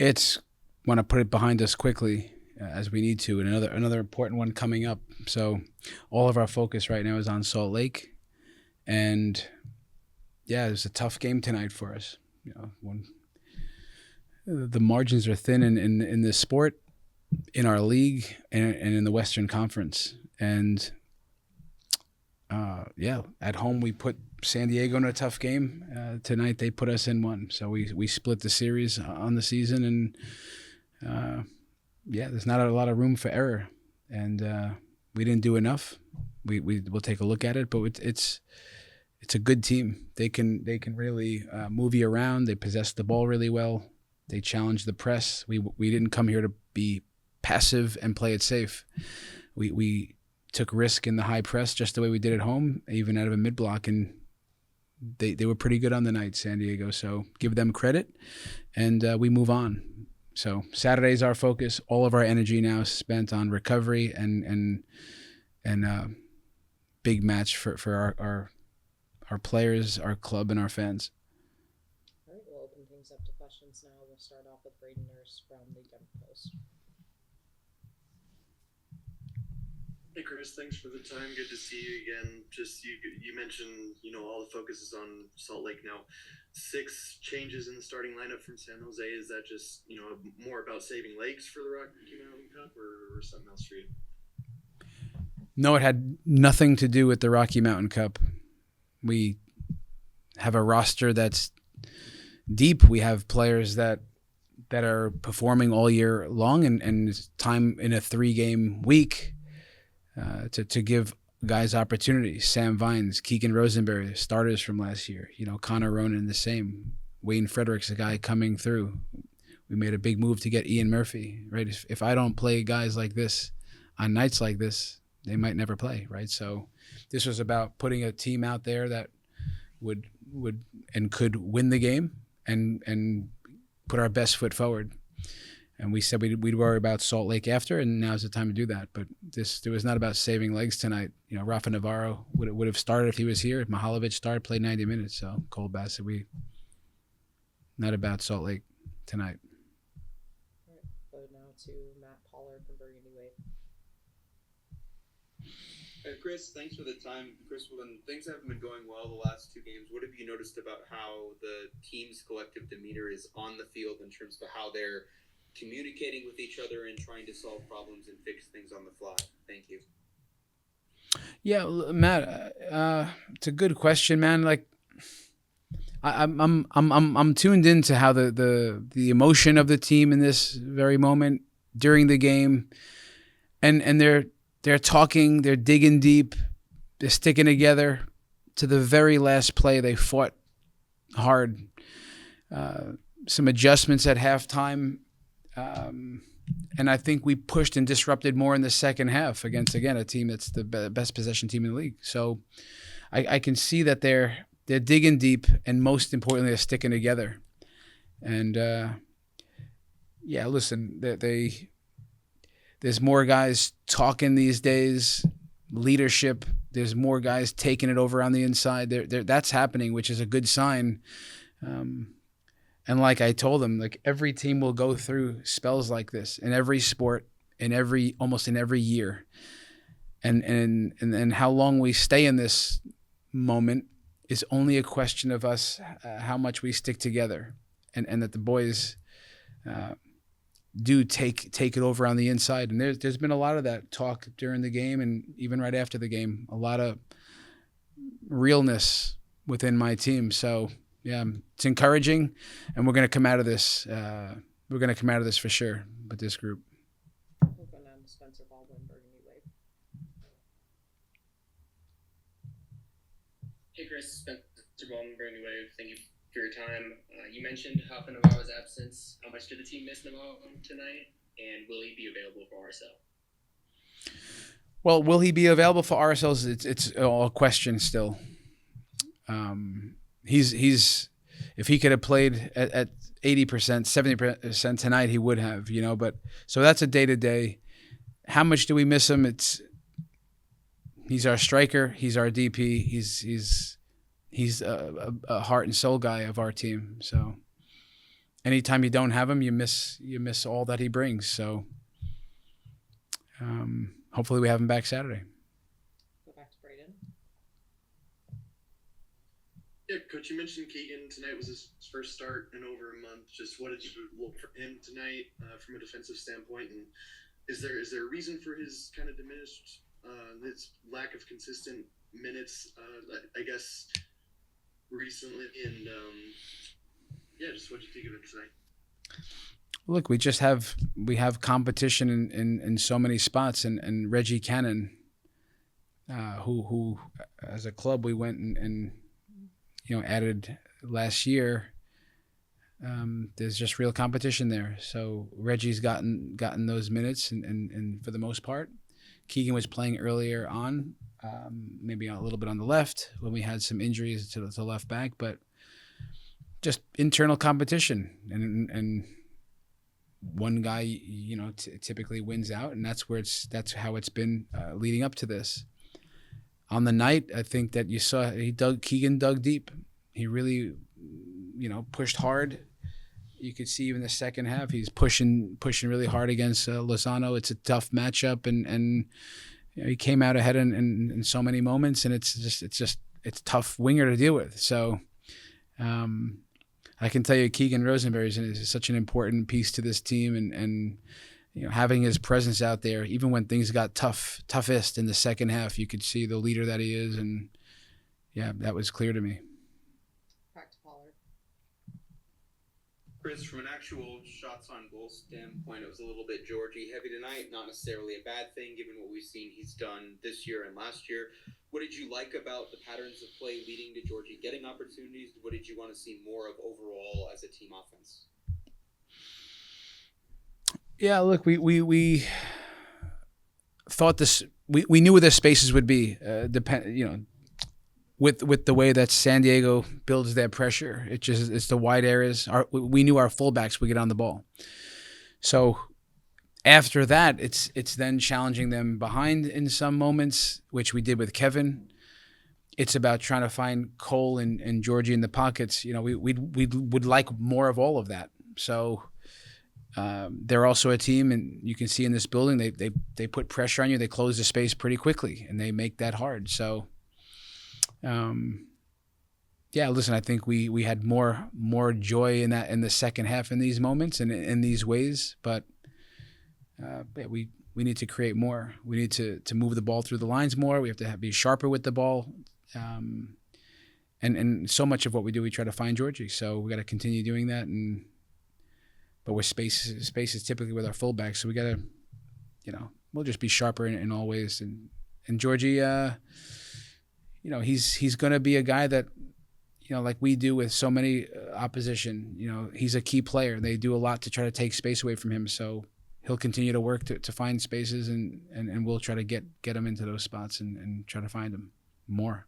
It's want to put it behind us quickly as we need to, and another important one coming up. So all of our focus right now is on Salt Lake, and yeah, it's a tough game tonight for us. When the margins are thin in this sport, in our league, and in the Western Conference, and at home we put San Diego in a tough game. Tonight they put us in one, so we split the series on the season, and there's not a lot of room for error, and we didn't do enough. We'll take a look at it, but it's a good team. They can really move you around. They possess the ball really well. They challenge the press. We didn't come here to be passive and play it safe. We took risk in the high press just the way we did at home, even out of a mid block, and they were pretty good on the night, San Diego. So give them credit, and we move on. So Saturday's our focus. All of our energy now is spent on recovery and big match for our players, our club, and our fans. All right, we'll open things up to questions now. We'll start off with Braden Nurse from the Denver Post. Hey Chris, thanks for the time. Good to see you again. Just you mentioned all the focus is on Salt Lake now. 6 changes in the starting lineup from San Jose. Is that just more about saving legs for the Rocky Mountain Cup or something else for you? No, it had nothing to do with the Rocky Mountain Cup. We have a roster that's deep. We have players that are performing all year long, and it's time in a 3-game week to give guys opportunities. Sam Vines, Keegan Rosenberry, starters from last year. Connor Ronan, the same. Wayne Fredericks, a guy coming through. We made a big move to get Ian Murphy, right? If I don't play guys like this on nights like this, they might never play, right? So this was about putting a team out there that would and could win the game and put our best foot forward. And we said we'd worry about Salt Lake after, and now's the time to do that. But it was not about saving legs tonight. Rafa Navarro would have started if he was here. Mihalovic started, played 90 minutes. So Cole Bassett, not about Salt Lake tonight. All right, go now to Matt Pollard from Burgundy Wave. Chris, thanks for the time. Chris, when things haven't been going well the last 2 games, what have you noticed about how the team's collective demeanor is on the field in terms of how they're communicating with each other and trying to solve problems and fix things on the fly? Thank you. Yeah, Matt, it's a good question, man. Like, I'm tuned into how the emotion of the team in this very moment during the game, and they're talking, they're digging deep, they're sticking together to the very last play. They fought hard. Some adjustments at halftime. And I think we pushed and disrupted more in the second half against, again, a team that's the best possession team in the league. So I can see that they're digging deep, and most importantly, they're sticking together. And listen, there's more guys talking these days, leadership. There's more guys taking it over on the inside. That's happening, which is a good sign. And like I told them, like every team will go through spells like this in every sport, almost in every year. And how long we stay in this moment is only a question of us, how much we stick together, and that the boys do take it over on the inside. And there's been a lot of that talk during the game and even right after the game, a lot of realness within my team. So yeah, it's encouraging, and we're going to come out of this. We're going to come out of this for sure with this group. We'll go now to Spencer Baldwin, Burgundy Wave. Hey Chris, Spencer Baldwin, Burgundy Wave. Thank you for your time. You mentioned Rafa Navarro's absence. How much did the team miss Navarro tonight, and will he be available for RSL? Well, will he be available for RSLs? It's a question still. He's if he could have played at 80%, 70% tonight, he would have, but so that's a day-to-day. How much do we miss him? He's our striker, he's our DP, he's a heart and soul guy of our team. So anytime you don't have him, you miss all that he brings. So hopefully we have him back Saturday. Go back to Braden. Yeah, Coach, you mentioned Keegan tonight was his first start in over a month. Just what did you look for him tonight from a defensive standpoint, and is there a reason for his kind of diminished, his lack of consistent minutes? I guess recently, and yeah, just what did you think of it tonight? Look, we have competition in so many spots, and Reggie Cannon, who as a club we went and added last year. There's just real competition there. So Reggie's gotten those minutes, and for the most part, Keegan was playing earlier on, maybe a little bit on the left when we had some injuries to left back, but just internal competition, and one guy typically wins out, and that's how it's been leading up to this. On the night, I think that you saw Keegan dug deep. He really pushed hard. You could see even the second half he's pushing really hard against Lozano. It's a tough matchup, and he came out ahead in so many moments, and it's tough winger to deal with. So I can tell you Keegan Rosenberry is such an important piece to this team, and having his presence out there, even when things got toughest in the second half, you could see the leader that he is, and yeah, that was clear to me. Back to Pollard. Chris, from an actual shots on goal standpoint, it was a little bit Georgie heavy tonight. Not necessarily a bad thing given what we've seen he's done this year and last year. What did you like about the patterns of play leading to Georgie getting opportunities? What did you want to see more of overall as a team offense? Yeah, look, we thought this. We knew where the spaces would be. With the way that San Diego builds their pressure, it's the wide areas. We knew our fullbacks would get on the ball. So after that, it's then challenging them behind in some moments, which we did with Kevin. It's about trying to find Cole and Georgie in the pockets. We would like more of all of that. So they're also a team, and you can see in this building they put pressure on you. They close the space pretty quickly, and they make that hard. So. Yeah, listen, I think we had more joy in the second half in these moments and in these ways, but we need to create more. We need to move the ball through the lines more. We have to be sharper with the ball, and so much of what we do, we try to find Georgie. So we got to continue doing that, but with space is typically with our fullbacks, so we got to, we'll just be sharper in all ways. And Georgie, he's going to be a guy that, like we do with so many opposition, he's a key player. They do a lot to try to take space away from him. So he'll continue to work to find spaces, and we'll try to get him into those spots and try to find him more.